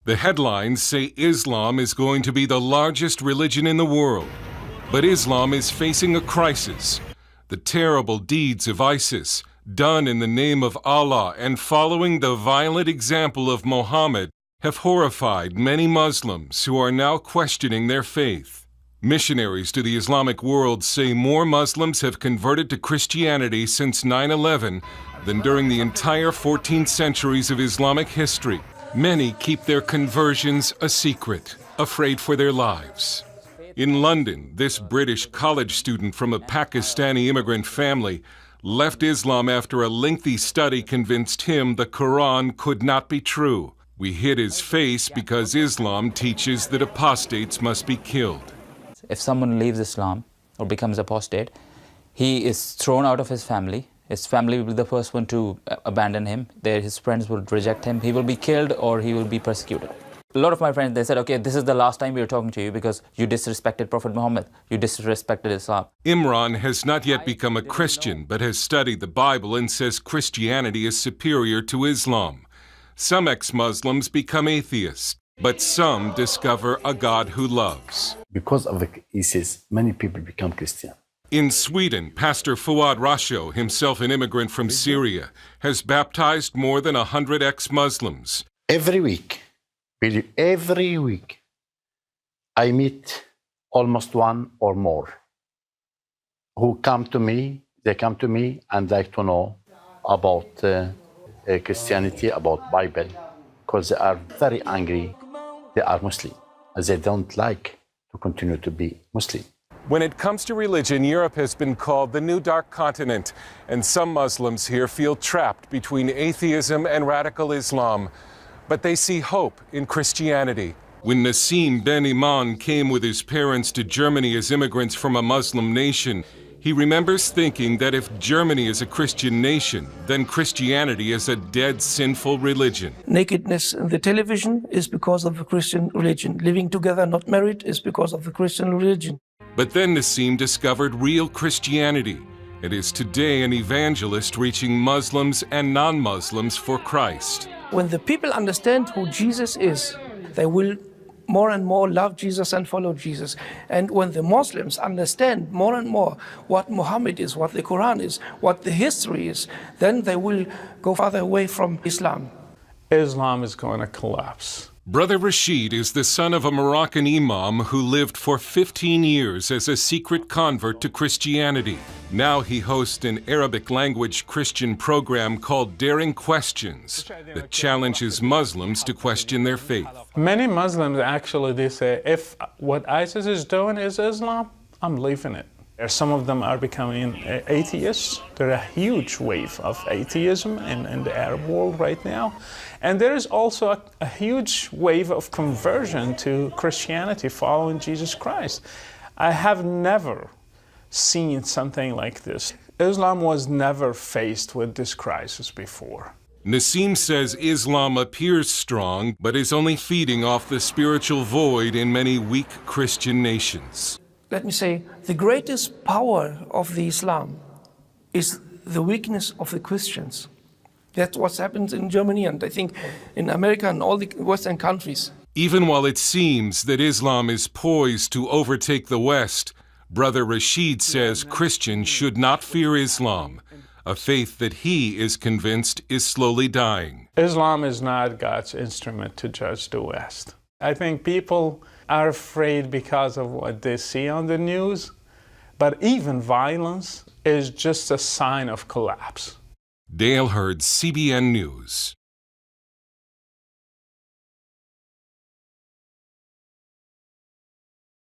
The headlines say Islam is going to be the largest religion in the world. But Islam is facing a crisis. The terrible deeds of ISIS, done in the name of Allah and following the violent example of Muhammad, have horrified many Muslims who are now questioning their faith. Missionaries to the Islamic world say more Muslims have converted to Christianity since 9/11 than during the entire 14 centuries of Islamic history. Many keep their conversions a secret, afraid for their lives. In London, this British college student from a Pakistani immigrant family left Islam after a lengthy study convinced him the Quran could not be true. We hid his face because Islam teaches that apostates must be killed. If someone leaves Islam or becomes apostate, he is thrown out of his family. His family will be the first one to abandon him. His friends will reject him. He will be killed or he will be persecuted. A lot of my friends, they said, okay, this is the last time we are talking to you because you disrespected Prophet Muhammad. You disrespected Islam. Imran has not yet become a Christian, but has studied the Bible and says Christianity is superior to Islam. Some ex-Muslims become atheists, but some discover a God who loves. Because of ISIS, many people become Christian. In Sweden, Pastor Fuad Rasho, himself an immigrant from Syria, has baptized more than 100 ex-Muslims. Every week, I meet almost one or more who come to me. They come to me and like to know about Christianity, about Bible, because they are very angry. They are Muslim, as they don't like to continue to be Muslim. When it comes to religion, Europe has been called the new dark continent, and some Muslims here feel trapped between atheism and radical Islam. But they see hope in Christianity. When Nassim Ben Iman came with his parents to Germany as immigrants from a Muslim nation, he remembers thinking that if Germany is a Christian nation, then Christianity is a dead, sinful religion. Nakedness in the television is because of the Christian religion. Living together, not married, is because of the Christian religion. But then Nassim discovered real Christianity and is today an evangelist reaching Muslims and non-Muslims for Christ. When the people understand who Jesus is, they will more and more love Jesus and follow Jesus. And when the Muslims understand more and more what Muhammad is, what the Quran is, what the history is, then they will go farther away from Islam. Islam is going to collapse. Brother Rashid is the son of a Moroccan imam who lived for 15 years as a secret convert to Christianity. Now he hosts an Arabic-language Christian program called Daring Questions that challenges Muslims to question their faith. Many Muslims actually, they say, if what ISIS is doing is Islam, I'm leaving it. Some of them are becoming atheists. There's a huge wave of atheism in the Arab world right now. And there is also a huge wave of conversion to Christianity following Jesus Christ. I have never seen something like this. Islam was never faced with this crisis before. Nassim says Islam appears strong, but is only feeding off the spiritual void in many weak Christian nations. Let me say, the greatest power of the Islam is the weakness of the Christians. That's what happens in Germany and I think in America and all the Western countries. Even while it seems that Islam is poised to overtake the West, Brother Rashid says Christians should not fear Islam, a faith that he is convinced is slowly dying. Islam is not God's instrument to judge the West. I think people are afraid because of what they see on the news, but even violence is just a sign of collapse. Dale Hurd, CBN News.